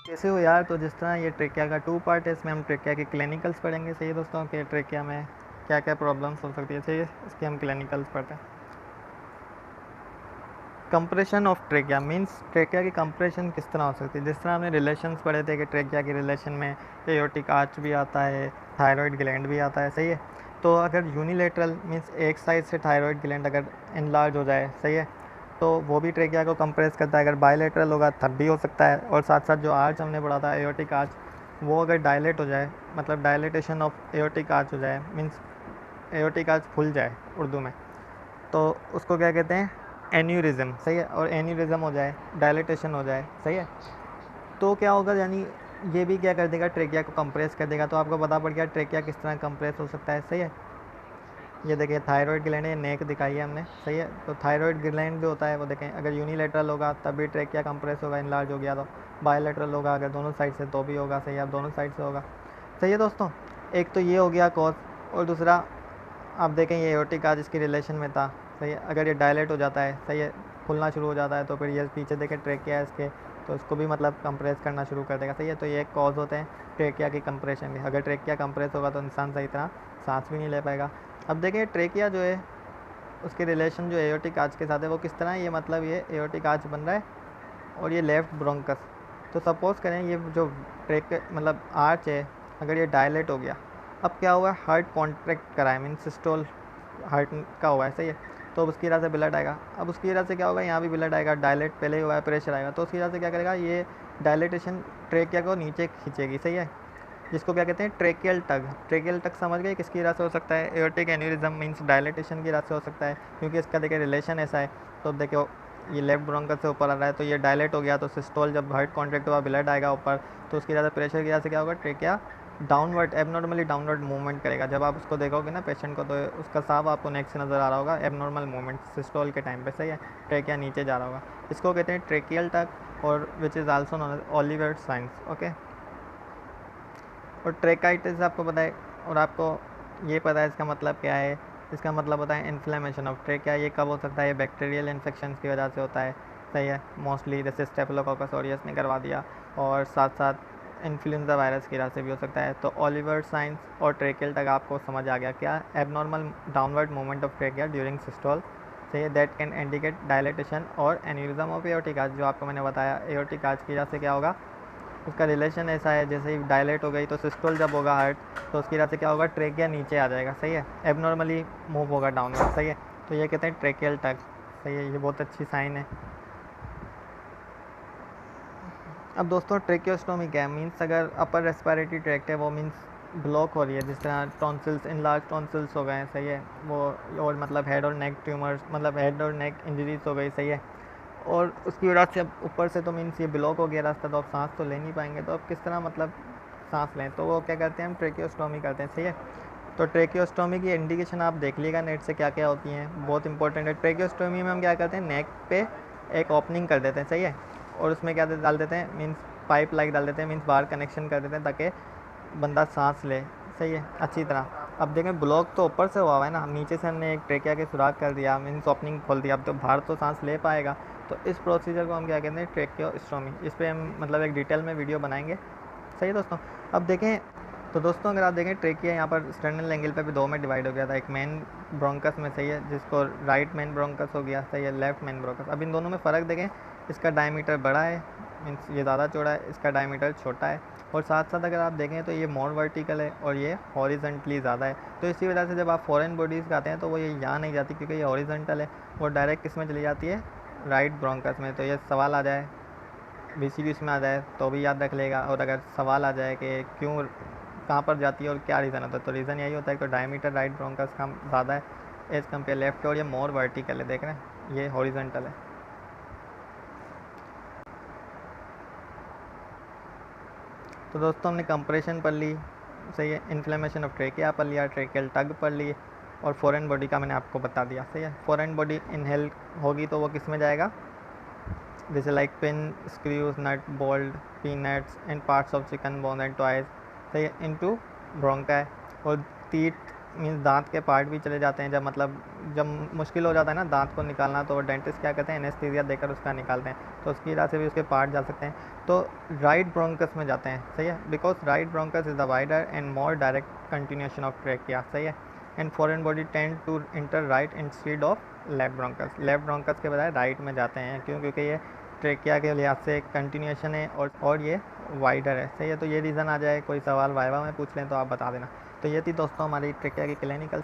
कैसे हो यार। तो जिस तरह ये ट्रेकिया का 2 पार्ट है, इसमें हम ट्रेकिया के क्लिनिकल्स पढ़ेंगे। सही है दोस्तों, कि ट्रेकिया में क्या क्या प्रॉब्लम्स हो सकती है। सही है, इसके हम क्लिनिकल्स पढ़ते हैं। Compression of trachea means trachea की कंप्रेशन किस तरह हो सकती है। जिस तरह हमने रिलेशंस पढ़े थे कि ट्रेकिया के रिलेशन में एओर्टिक आर्च भी आता है, थायराइड ग्लैंड भी आता है। सही है, तो अगर यूनिलेटरल मींस एक साइड से थायराइड ग्लैंड अगर इनलार्ज हो जाए, सही है, तो वो भी ट्रेकिया को कंप्रेस करता है। अगर बायलेटरल होगा तब भी हो सकता है। और साथ साथ जो आर्च हमने पढ़ा था एओर्टिक आर्च, वो अगर डायलेट हो जाए, मतलब डायलेटेशन ऑफ एओर्टिक आर्च हो जाए, मींस एओर्टिक आर्च फूल जाए उर्दू में, तो उसको क्या कहते हैं, एन्यूरिज्म। सही है, और एन्यूरिज्म हो जाए, डायलिटेशन हो जाए, सही है, तो क्या होगा, यानी ये भी क्या कर देगा, ट्रेकिया को कंप्रेस कर देगा। तो आपको पता पड़ गया ट्रेकिया किस तरह कंप्रेस हो सकता है। सही है, ये देखिए थायराइड ग्लैंड है, नेक दिखाई है हमने। सही है, तो थायराइड ग्लैंड जो होता है वो देखें, अगर यूनिलेटरल होगा तभी ट्रेकिया कंप्रेस होगा, इनलार्ज हो गया। तो बायलेटरल होगा अगर दोनों साइड से तो भी होगा। सही है, अब दोनों साइड से होगा। सही है दोस्तों, एक तो ये हो गया कॉज। और दूसरा आप देखें ये एओर्टिक आर्च इसके रिलेशन में था। सही है, अगर ये डायलेट हो जाता है, सही है, खुलना शुरू हो जाता है, तो फिर ये पीछे देखें ट्रेकिया है इसके, तो इसको भी मतलब कंप्रेस करना शुरू कर देगा। सही है, तो ये एक कॉज होते हैं ट्रेकिया की कंप्रेशन के। अगर ट्रेकिया कंप्रेस होगा तो इंसान सही तरह सांस भी नहीं ले पाएगा। अब देखें ट्रेकिया जो है उसके रिलेशन जो एओर्टिक आर्च के साथ है वो किस तरह है। ये मतलब ये एओर्टिक आर्च बन रहा है और ये लेफ्ट ब्रोंकस। तो सपोज़ करें ये जो ट्रेक मतलब आर्च है, अगर ये डायलेट हो गया, अब क्या हुआ, हार्ट कॉन्ट्रैक्ट करा है, मीन सिस्टोल हार्ट का हुआ है। सही है, तो उसकी वजह से ब्लड आएगा। अब उसकी वजह से क्या होगा, यहाँ भी ब्लड आएगा, डायलेट पहले ही हुआ है, प्रेशर आएगा, तो उसकी वजह से क्या करेगा, ये डायलेटेशन ट्रेकिया को नीचे खींचेगी। सही है, जिसको क्या कहते हैं, ट्रेकियल टग। ट्रेकियल टग समझ गए किसकी वजह से हो सकता है, एओर्टिक एन्यूरिज्म मींस डायलिटेशन की वजह से हो सकता है, क्योंकि इसका देखिए रिलेशन ऐसा है। तो देखो ये लेफ्ट ब्रोंकस से ऊपर आ रहा है, तो ये डायलेट हो गया, तो सिस्टोल जब हार्ट कॉन्ट्रैक्ट हुआ वजह आएगा ऊपर, तो उसकी वजह से प्रेशर की वजह से क्या होगा, trachea downward abnormally downward movement करेगा। जब आप उसको देखोगे ना पेशेंट को, तो उसका सांप आपको नेक से नज़र आ रहा होगा, एबनॉर्मल मूवमेंट सिस्टोल के टाइम पे। सही है, ट्रेकिया नीचे जा रहा होगा, इसको कहते हैं ट्रेकियल टग, और which is also known as Oliver's साइंस। ओके, और ट्रेकाइटिस आपको पता है, और आपको ये पता है इसका मतलब क्या है। इसका मतलब होता है इन्फ्लेमेशन ऑफ ट्रेकिया। ये कब हो सकता है, ये बैक्टीरियल इन्फेक्शन की वजह से होता है। सही है, मोस्टली जैसे स्टेफिलोकोकस ऑरियस ने करवा दिया, और साथ साथ इन्फ्लुएंजा वायरस की वजह से भी हो सकता है। तो ओलिवर साइंस और ट्रेकियल तक आपको समझ आ गया क्या, abnormal downward movement of trachea during systole. सही है, दैट कैन इंडिकेट डायलिटेशन और एन्यूरिज्म ऑफ एओर्टिक आर्च। जो आपको मैंने बताया एओर्टिक आर्च की वजह से क्या होगा, उसका रिलेशन ऐसा है, जैसे ही डायलेट हो गई तो सिस्टोल जब होगा हार्ट, तो उसकी वजह से क्या होगा, ट्रेकिया नीचे आ जाएगा। सही है, एबनॉर्मली मूव होगा डाउनवर्ड। सही है, तो ये कहते हैं ट्रेकियल टग। सही है, ये बहुत अच्छी साइन है। अब दोस्तों ट्रेकियोस्टोमी क्या है, मीन्स अगर अपर रेस्पिरेटरी ट्रैक्ट है वो मीन्स ब्लॉक हो रही है, जिस तरह टॉन्सिल्स, इन लार्ज टॉन्सिल्स हो गए हैं। सही है, वो और मतलब हेड और नेक ट्यूमर्स, मतलब हेड और नेक इंजरीज हो गई। सही है, और उसकी वजह से अब ऊपर से तो मीन्स ये ब्लॉक हो गया रास्ता, तो आप सांस तो ले नहीं पाएंगे, तो अब किस तरह मतलब सांस लें, तो वो क्या करते हैं, हम ट्रेकियोस्टोमी करते हैं। सही है, तो ट्रेकियोस्टोमी की इंडिकेशन आप देख लीजिएगा नेट से क्या क्या होती हैं, बहुत इंपॉर्टेंट है। ट्रेकियोस्टोमी में हम क्या करते हैं, नेक पे एक ओपनिंग कर देते हैं। सही है, और उसमें क्या डाल देते हैं, मीन्स पाइप लाइक डाल देते हैं, मीन्स बाहर कनेक्शन कर देते हैं ताकि बंदा सांस ले। सही है, अच्छी तरह। अब देखें ब्लॉक तो ऊपर से हुआ है ना, नीचे से हमने एक ट्रेकिया के सुराख कर दिया, मीन्स ओपनिंग खोल दिया, अब तो बाहर तो सांस ले पाएगा। तो इस प्रोसीजर को हम क्या कहते हैं, ट्रेकियोस्टोमी। इस पर हम मतलब एक डिटेल में वीडियो बनाएंगे। सही है दोस्तों, अब देखें, तो दोस्तों अगर आप देखें ट्रेकिया यहाँ पर स्टर्नल एंगल पे भी दो में डिवाइड हो गया था, एक मेन ब्रोंकस में। सही है, जिसको राइट मेन ब्रोंकस हो गया। सही है, लेफ्ट मेन ब्रोंकस। अब इन दोनों में फ़र्क देखें, इसका डायमीटर बड़ा है, मीन्स ये ज़्यादा चौड़ा है, इसका डायमीटर छोटा है। और साथ साथ अगर आप देखें तो ये मोर वर्टिकल है और ये हॉरिजेंटली ज़्यादा है। तो इसी वजह से जब आप फॉरेन बॉडीज़ खाते हैं तो वो ये यहाँ नहीं जाती, क्योंकि ये हॉरिजेंटल है, वो डायरेक्ट किस में चली जाती है, राइट ब्रोंकस में। तो ये सवाल आ जाए BCQs में आ जाए तो भी याद रख लेगा, और अगर सवाल आ जाए कि क्यों कहाँ पर जाती है और क्या रीज़न होता है, तो रीज़न यही होता है कि डायमीटर राइट ब्रोंकस का ज़्यादा है एज कम्पेयर लेफ्ट के, और ये मोर वर्टिकल है, देख रहे हैं, ये हॉरिजेंटल है। तो दोस्तों हमने कंप्रेशन पढ़ ली। सही है, इन्फ्लेमेशन ऑफ ट्रेकिया पढ़ लिया, ट्रेकियल टग पढ़ ली, और फॉरेन बॉडी का मैंने आपको बता दिया। सही है, फॉरेन बॉडी इनहेल होगी तो वो किस में जाएगा, जैसे like pin, screws, nut, bolt, peanuts and parts of chicken bone and toys. सही है, इनटू ब्रोंकाई, और टीथ मीन्स दांत के पार्ट भी चले जाते हैं, जब मतलब जब मुश्किल हो जाता है ना दांत को निकालना, तो डेंटिस्ट क्या करते हैं, एनेस्थीसिया देकर उसका निकालते हैं, तो उसकी वजह से भी उसके पार्ट जा सकते हैं। तो राइट ब्रोंकस में जाते हैं, सही है, because right bronchus is the wider and more direct continuation of trachea, सही है, and foreign body tend to enter right instead of left bronchus. Left bronchus के बजाय राइट में जाते हैं, क्यों, क्योंकि ये ट्रेकिया के लिहाज से एक कंटिन्यूएशन है और ये वाइडर है, सही है। तो ये रीज़न आ जाए, कोई सवाल वाइवा में पूछ लें तो आप बता देना। तो ये थी दोस्तों हमारी ट्रेकिया की क्लिनिकल